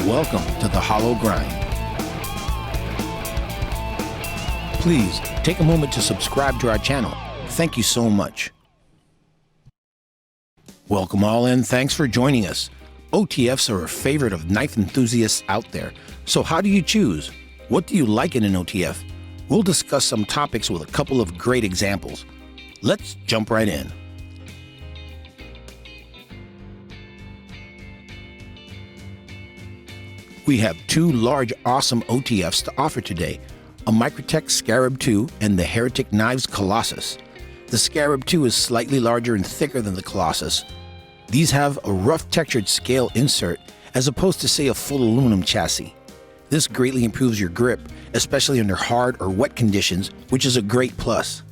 Welcome to the Hollow Grind. Please take a moment to subscribe to our channel. Thank you so much. Welcome all and thanks for joining us. OTFs are a favorite of knife enthusiasts out there. So how do you choose? What do you like in an OTF? We'll discuss some topics with a couple of great examples. Let's jump right in. We have two large, awesome OTFs to offer today, a Microtech Scarab II and the Heretic Knives Colossus. The Scarab II is slightly larger and thicker than the Colossus. These have a rough textured scale insert as opposed to, say, a full aluminum chassis. This greatly improves your grip, especially under hard or wet conditions, which is a great plus.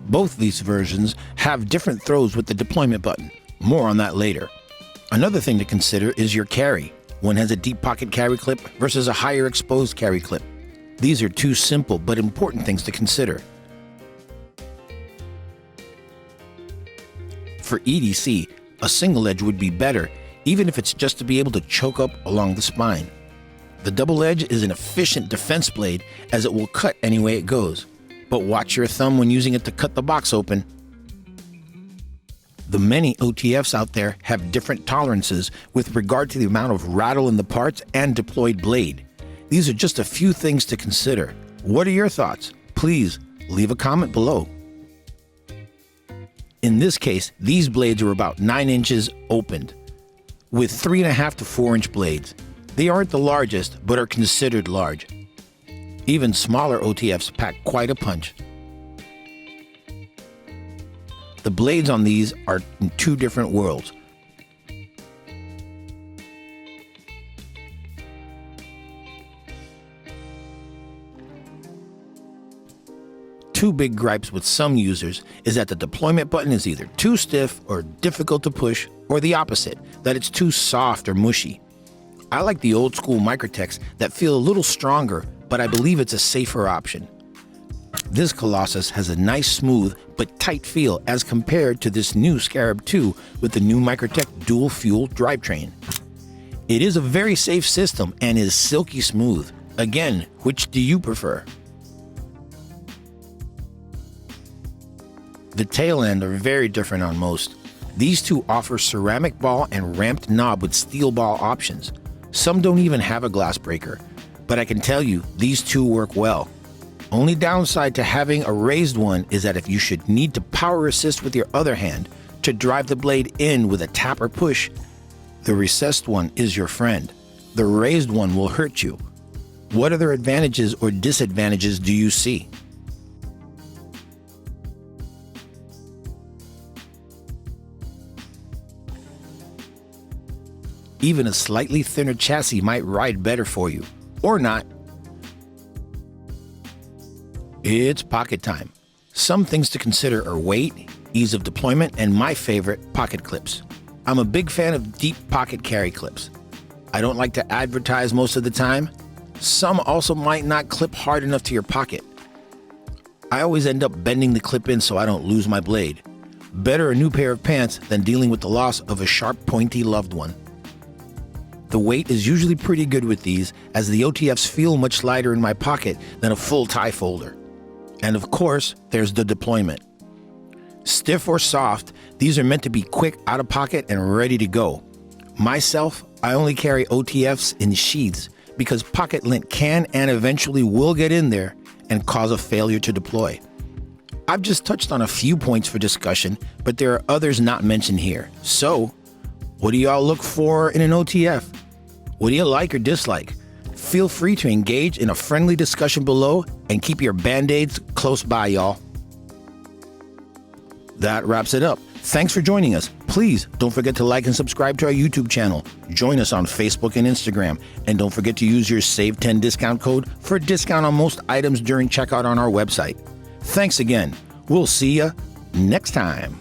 Both these versions have different throws with the deployment button. More on that later. Another thing to consider is your carry. One has a deep pocket carry clip versus a higher exposed carry clip. These are two simple but important things to consider. For EDC, a single edge would be better, even if it's just to be able to choke up along the spine. The double edge is an efficient defense blade as it will cut any way it goes. But watch your thumb when using it to cut the box open. The many OTFs out there have different tolerances with regard to the amount of rattle in the parts and deployed blade. These are just a few things to consider. What are your thoughts? Please leave a comment below. In this case, these blades are about 9 inches opened, with 3.5 to 4 inch blades. They aren't the largest, but are considered large. Even smaller OTFs pack quite a punch. The blades on these are in two different worlds. Two big gripes with some users is that the deployment button is either too stiff or difficult to push, or the opposite, that it's too soft or mushy. I like the old school Microtechs that feel a little stronger, but I believe it's a safer option. This Colossus has a nice, smooth, but tight feel as compared to this new Scarab II with the new Microtech dual fuel drivetrain. It is a very safe system and is silky smooth. Again, which do you prefer? The tail end are very different on most. These two offer ceramic ball and ramped knob with steel ball options. Some don't even have a glass breaker, but I can tell you these two work well. Only downside to having a raised one is that if you should need to power assist with your other hand to drive the blade in with a tap or push, the recessed one is your friend. The raised one will hurt you. What other advantages or disadvantages do you see? Even a slightly thinner chassis might ride better for you, or not. It's pocket time. Some things to consider are weight, ease of deployment, and my favorite, pocket clips. I'm a big fan of deep pocket carry clips. I don't like to advertise most of the time. Some also might not clip hard enough to your pocket. I always end up bending the clip in so I don't lose my blade. Better a new pair of pants than dealing with the loss of a sharp, pointy loved one. The weight is usually pretty good with these, as the OTFs feel much lighter in my pocket than a full tie folder. And of course, there's the deployment. Stiff or soft, these are meant to be quick out of pocket and ready to go. Myself, I only carry OTFs in sheaths because pocket lint can and eventually will get in there and cause a failure to deploy. I've just touched on a few points for discussion, but there are others not mentioned here. So, what do y'all look for in an OTF? What do you like or dislike? Feel free to engage in a friendly discussion below and keep your band-aids close by, y'all. That wraps it up. Thanks for joining us. Please don't forget to like and subscribe to our YouTube channel. Join us on Facebook and Instagram. And don't forget to use your SAVE10 discount code for a discount on most items during checkout on our website. Thanks again. We'll see ya next time.